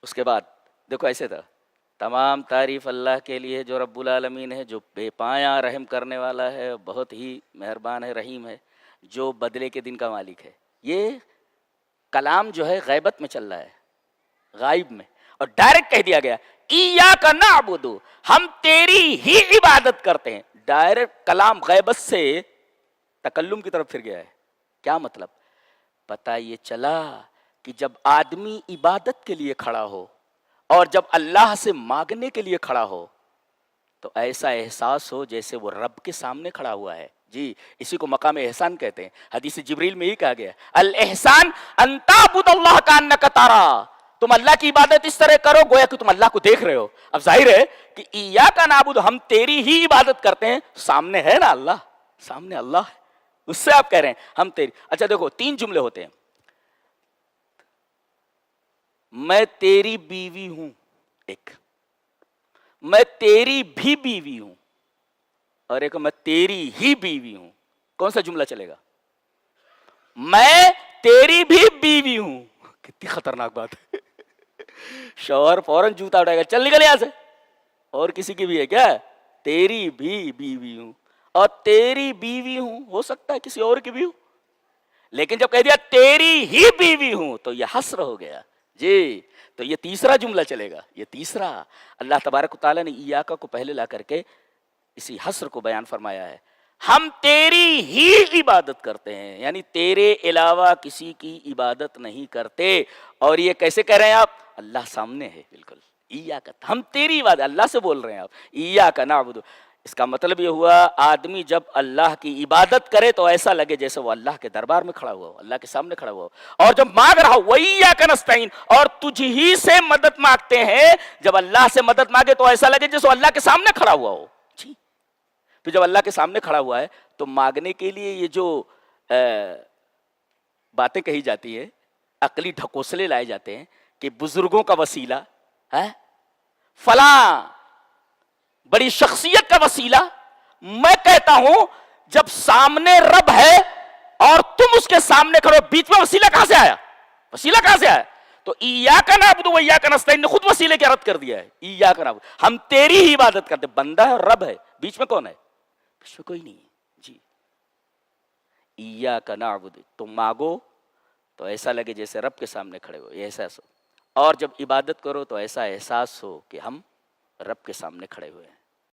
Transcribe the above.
اس کے بعد دیکھو ایسے تھا، تمام تعریف اللہ کے لیے جو رب العالمین ہے، جو بے پایاں رحم کرنے والا ہے، بہت ہی مہربان ہے، رحیم ہے، جو بدلے کے دن کا مالک ہے۔ یہ کلام جو ہے غیبت میں چل رہا ہے، غائب میں، اور ڈائریکٹ کہہ دیا گیا ایاک نعبد، ہم تیری ہی عبادت کرتے ہیں۔ ڈائریکٹ کلام غیبت سے تکلم کی طرف پھر گیا ہے۔ کیا مطلب؟ پتہ یہ چلا کہ جب آدمی عبادت کے لیے کھڑا ہو اور جب اللہ سے مانگنے کے لیے کھڑا ہو تو ایسا احساس ہو جیسے وہ رب کے سامنے کھڑا ہوا ہے۔ جی، اسی کو مقام احسان کہتے ہیں۔ حدیث جبریل میں ہی کہا گیا الاحسان ان تعبد اللہ کانک ترا، تم اللہ کی عبادت اس طرح کرو گویا کہ تم اللہ کو دیکھ رہے ہو۔ اب ظاہر ہے کہ ایاک نعبد، ہم تیری ہی عبادت کرتے ہیں، سامنے ہے نا اللہ، سامنے اللہ ہے، اس سے آپ کہہ رہے ہیں ہم تیری۔ اچھا دیکھو، 3 جملے ہوتے ہیں، میں تیری بیوی ہوں، ایک میں تیری بھی بیوی ہوں، اور ایک میں تیری ہی بیوی ہوں۔ کون سا جملہ چلے گا؟ میں تیری بھی بیوی ہوں، کتنی خطرناک بات ہے۔ شوہر فوراً جوتا اٹھائے گا، چل نکل یہاں سے۔ اور کسی کی بھی ہے کیا؟ تیری بھی بیوی ہوں، اور تیری بیوی ہوں، ہو سکتا ہے کسی اور کی بھی ہوں، لیکن جب کہہ دیا تیری ہی بیوی ہوں تو یہ حصر ہو گیا۔ جی، تو یہ تیسرا جملہ چلے گا، یہ تیسرا۔ اللہ تبارک و تعالیٰ نے ایاکا کو پہلے لا کر کے اسی حصر کو بیان فرمایا ہے، ہم تیری ہی عبادت کرتے ہیں، یعنی تیرے علاوہ کسی کی عبادت نہیں کرتے۔ اور یہ کیسے کہہ رہے ہیں آپ؟ اللہ سامنے ہے، بالکل ایاکا، ہم تیری عبادت، اللہ سے بول رہے ہیں آپ، ایاکا نعبد۔ اس کا مطلب یہ ہوا آدمی جب اللہ کی عبادت کرے تو ایسا لگے جیسے وہ اللہ کے دربار میں کھڑا ہوا ہو، اللہ کے سامنے کھڑا ہوا ہو، اور جب مانگ رہا ہو وَإِيَّاكَ نَسْتَعِينُ، اور تجھ ہی سے مدد مانگتے ہیں، جب اللہ سے مدد مانگے تو ایسا لگے جیسے وہ اللہ کے سامنے کھڑا ہوا ہو۔ جی، پھر جب اللہ کے سامنے کھڑا ہوا ہے تو مانگنے کے لیے یہ جو باتیں کہی جاتی ہے، عقلی ڈھکوسلے لائے جاتے ہیں کہ بزرگوں کا وسیلہ ہے، فلاں بڑی شخصیت کا وسیلہ، میں کہتا ہوں جب سامنے رب ہے اور تم اس کے سامنے کھڑو، بیچ میں وسیلہ کہاں سے آیا؟ وسیلہ کہاں سے آیا؟ تو ایاک نعبد و ایاک نستعین نے خود وسیلے کی رد کر دیا ہے۔ ایاک نعبد، ہم تیری ہی عبادت کرتے، بندہ ہے اور رب ہے، بیچ میں کون ہے؟ بیچ میں کوئی نہیں ہے۔ جی، ایاک نعبد، تم مانگو تو ایسا لگے جیسے رب کے سامنے کھڑے ہو، یہ احساس ہو، اور جب عبادت کرو تو ایسا احساس ہو کہ ہم رب کے سامنے کھڑے ہوئے ہیں۔